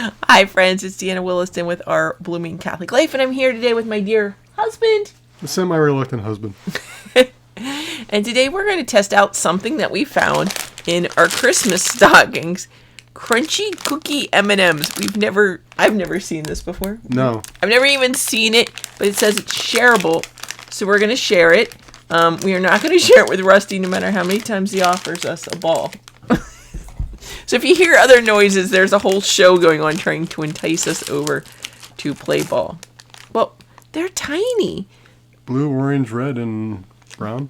Hi, friends. It's Deanna Williston with Our Blooming Catholic Life, and I'm here today with my dear husband. A semi-reluctant husband. And today we're going to test out something that we found in our Christmas stockings. Crunchy cookie M&Ms. I've never seen this before. No. I've never even seen it, but it says it's shareable. So we're going to share it. We are not going to share it with Rusty no matter how many times he offers us a ball. So if you hear other noises, there's a whole show going on trying to entice us over to play ball. Well, they're tiny. Blue, orange, red, and brown?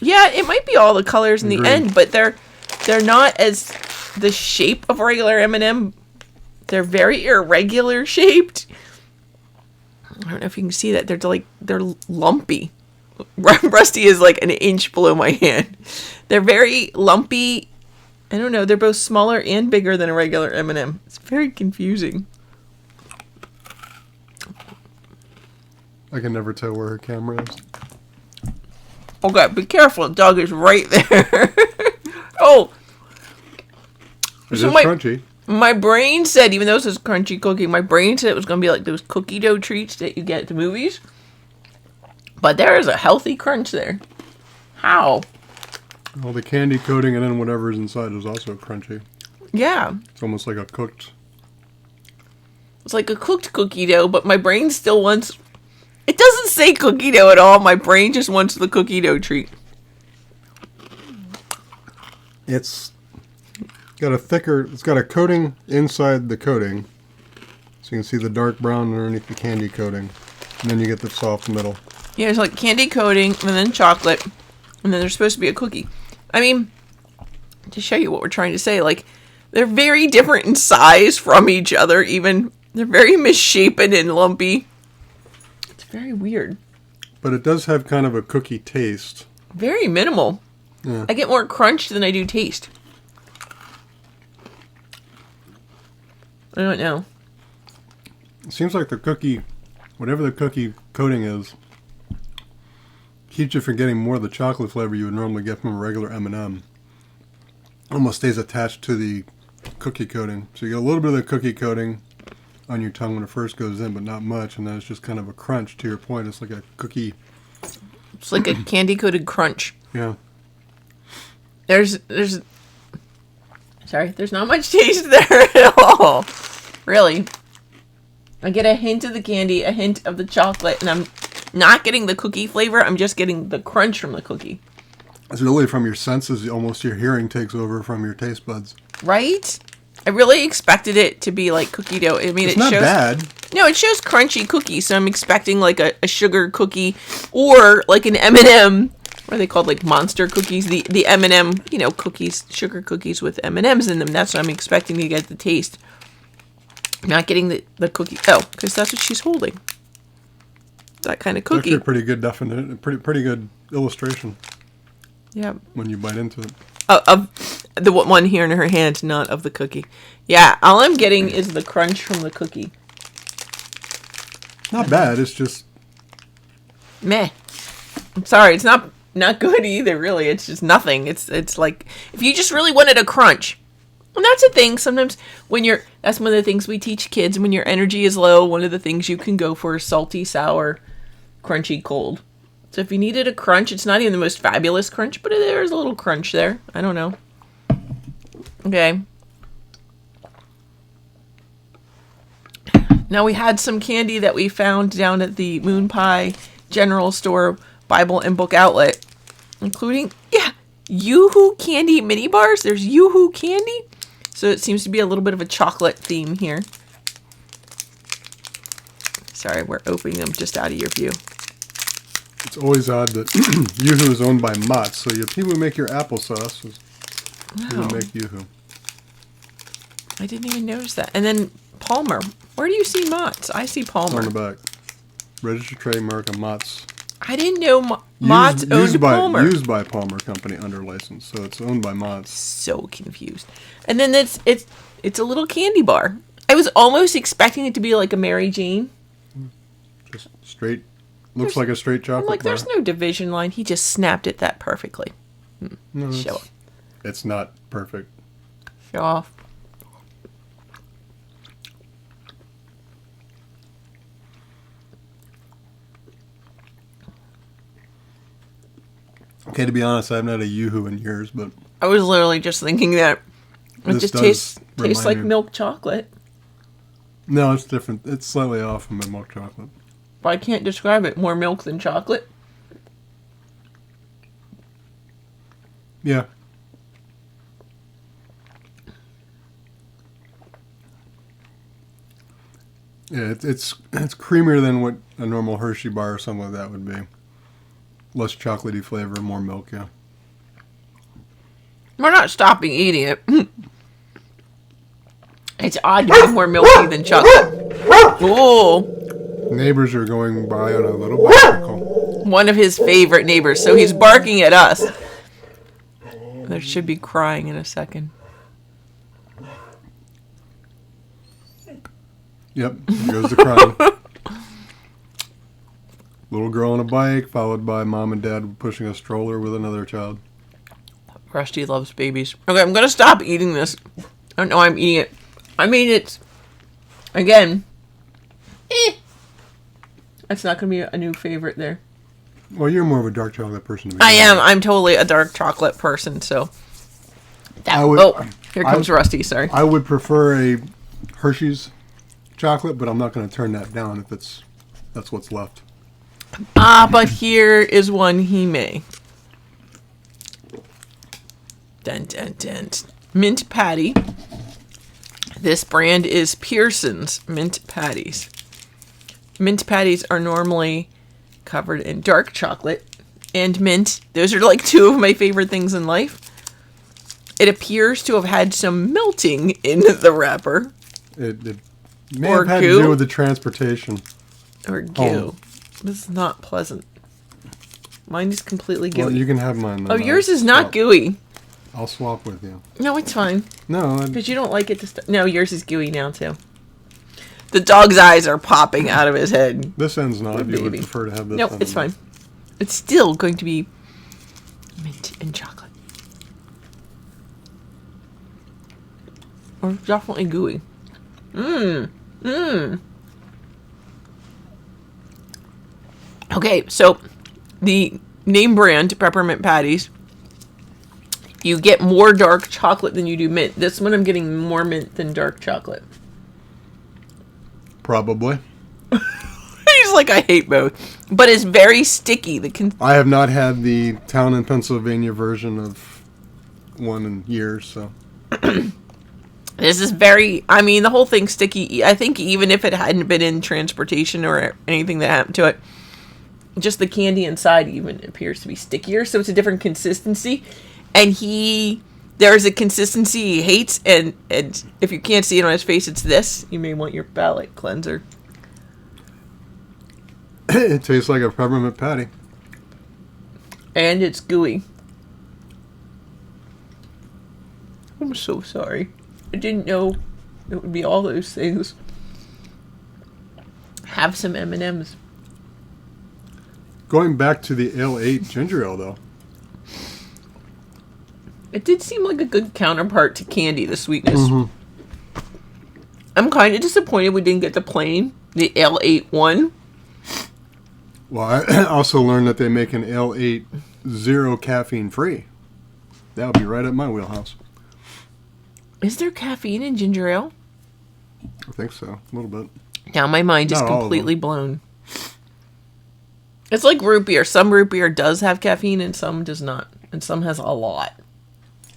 Yeah, it might be all the colors in the green. end, but they're not as the shape of a regular M&M. They're very irregular shaped. I don't know if you can see that. They're lumpy. Rusty is like an inch below my hand. They're very lumpy. I don't know. They're both smaller and bigger than a regular M&M. It's very confusing. I can never tell where her camera is. Okay, be careful. The dog is right there. Oh. It So is my- crunchy. My brain said, even though this is crunchy cookie, my brain said it was going to be like those cookie dough treats that you get at the movies. But there is a healthy crunch there. How? All the candy coating and then whatever's inside is also crunchy. Yeah. It's almost like a cooked... It's like a cooked cookie dough, but my brain still wants... It doesn't say cookie dough at all. My brain just wants the cookie dough treat. It's got a coating inside the coating. So you can see the dark brown underneath the candy coating. And then you get the soft middle. Yeah, it's like candy coating and then chocolate. And then there's supposed to be a cookie. I mean, to show you what we're trying to say, like, they're very different in size from each other, even. They're very misshapen and lumpy. It's very weird. But it does have kind of a cookie taste. Very minimal. Yeah. I get more crunch than I do taste. I don't know. It seems like the cookie, whatever the cookie coating is, keeps you from getting more of the chocolate flavor you would normally get from a regular M&M. Almost stays attached to the cookie coating. So you get a little bit of the cookie coating on your tongue when it first goes in, but not much. And then it's just kind of a crunch, to your point. It's like a cookie. It's like a candy-coated crunch. Yeah. There's not much taste there at all. Really. I get a hint of the candy, a hint of the chocolate, and I'm not getting the cookie flavor. I'm just getting the crunch from the cookie. It's really from your senses. Almost your hearing takes over from your taste buds. Right? I really expected it to be like cookie dough. I mean, It's not bad. No, it shows crunchy cookie, so I'm expecting like a sugar cookie or like an M&M. What are they called? Like monster cookies? The M&M, cookies, sugar cookies with M&Ms in them. That's what I'm expecting to get the taste. Not getting the cookie. Oh, because that's what she's holding. That kind of cookie. Actually, a pretty good definition, pretty good illustration. Yeah. When you bite into it. Of the one here in her hand, not of the cookie. Yeah, all I'm getting is the crunch from the cookie. Not bad. It's just Meh. I'm sorry, it's not good either, really. It's just nothing. It's like, if you just really wanted a crunch. And that's a thing, sometimes that's one of the things we teach kids, when your energy is low, one of the things you can go for is salty, sour, crunchy, cold. So if you needed a crunch, it's not even the most fabulous crunch, but there's a little crunch there. I don't know. Okay. Now we had some candy that we found down at the Moon Pie General Store Bible and Book Outlet, including, Yoo-hoo candy mini bars. There's Yoo-hoo candy. So it seems to be a little bit of a chocolate theme here. Sorry, we're opening them just out of your view. It's always odd that Yoo-hoo is owned by Mott's, so the people who make your applesauce who make Yoo-hoo. I didn't even notice that. And then Palmer. Where do you see Mott's? I see Palmer. On the back. Registered trademark of Mott's. I didn't know Mott's owned Palmer. Used by Palmer Company under license, so it's owned by Mott's. So confused. And then it's a little candy bar. I was almost expecting it to be like a Mary Jane. Just straight. Looks like a straight chocolate bar. There's no division line. He just snapped it that perfectly. No, Show off. It's not perfect. Show off. Okay, to be honest, I haven't had a Yoo-hoo in years, but I was literally just thinking that it This just does tastes remind like me. milk chocolate. no, it's different. It's slightly off from the milk chocolate. But I can't describe it. More milk than chocolate. Yeah. Yeah, it's creamier than what a normal Hershey bar or something like that would be. Less chocolatey flavor, more milk, yeah. We're not stopping eating it. It's odd to be more milky than chocolate. Ooh, Neighbors are going by on a little bicycle. one of his favorite neighbors. So he's barking at us. There should be crying in a second. Yep, there goes the crying. Little girl on a bike, followed by mom and dad pushing a stroller with another child. Rusty loves babies. Okay, I'm gonna stop eating this. I don't know why I'm eating it. I mean, it's again. That's not gonna be a new favorite there. Well, you're more of a dark chocolate person to me. I am. I'm totally a dark chocolate person. So. I would- Oh, here comes Rusty. Sorry. I would prefer a Hershey's chocolate, but I'm not going to turn that down if that's what's left. But here is one he may. Dun, dun, dun. Mint patty. This brand is Pearson's Mint Patties. Mint patties are normally covered in dark chocolate and mint. Those are like two of my favorite things in life. It appears to have had some melting in the wrapper. It may Or have had goo? to do with the transportation. Or goo. Oh. This is not pleasant. Mine is completely gooey. Well, you can have mine. Then. Oh, yours is not gooey. I'll swap with you. No, it's fine. No, Because you don't like it to No, yours is gooey now, too. The dog's eyes are popping out of his head. this end's not. Poor You would baby. prefer to have this. No, end. it's fine. It's still going to be mint and chocolate. Or definitely gooey. Okay, so the name brand peppermint patties, you get more dark chocolate than you do mint. This one I'm getting more mint than dark chocolate. Probably. He's like, I hate both. But it's very sticky. I have not had the town in Pennsylvania version of one in years, so. This is very, I mean, the whole thing's sticky. I think even if it hadn't been in transportation or anything that happened to it, just the candy inside even appears to be stickier. So it's a different consistency. And there's a consistency he hates. And if you can't see it on his face, it's this. You may want your palate cleanser. It tastes like a peppermint patty. And it's gooey. I'm so sorry. I didn't know it would be all those things. Have some M&Ms. Going back to the Ale 8 ginger ale, though. It did seem like a good counterpart to candy, the sweetness. I'm kind of disappointed we didn't get the plain, the L8 one. Well, I also learned that they make an Ale 8 zero caffeine free. That would be right up my wheelhouse. Is there caffeine in ginger ale? I think so, a little bit. Now my mind is Not all of completely blown. It's like root beer. Some root beer does have caffeine and some does not. And some has a lot.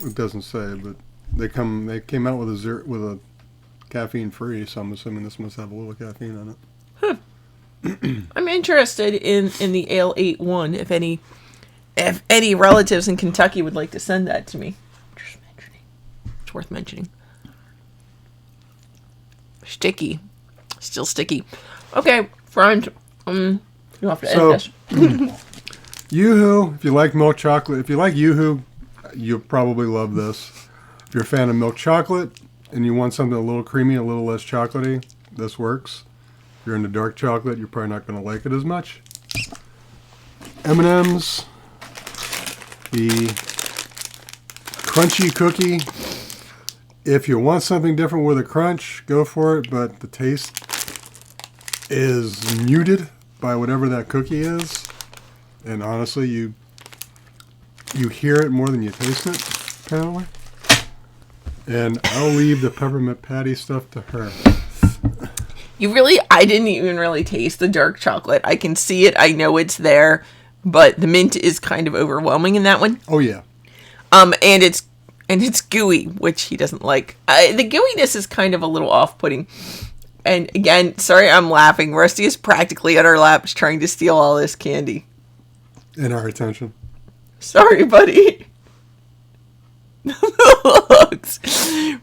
It doesn't say, but they came out with a caffeine free, so I'm assuming this must have a little caffeine on it. I'm interested in the Ale 8 one. If any relatives in Kentucky would like to send that to me. Just mentioning. It's worth mentioning. Sticky. Still sticky. Okay, friend. You have to end this. Yoo-hoo, if you like milk chocolate, if you like Yoo-hoo, you'll probably love this. If you're a fan of milk chocolate and you want something a little creamy, a little less chocolatey, this works. If you're into dark chocolate, you're probably not going to like it as much. M&Ms, the crunchy cookie. If you want something different with a crunch, go for it, but the taste is muted by whatever that cookie is. And honestly, you hear it more than you taste it, apparently. And I'll leave the peppermint patty stuff to her. I didn't even really taste the dark chocolate. I can see it. I know it's there, but the mint is kind of overwhelming in that one. Oh yeah. And it's gooey, which he doesn't like. The gooiness is kind of a little off-putting. And again, sorry I'm laughing. Rusty is practically at our laps trying to steal all this candy. And our attention. Sorry, buddy. Looks.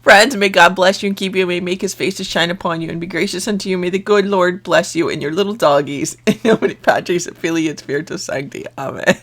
Friends, may God bless you and keep you. May make his face to shine upon you and be gracious unto you. May the good Lord bless you and your little doggies. In nomine Patris et Filii et Spiritus Sancti. Amen.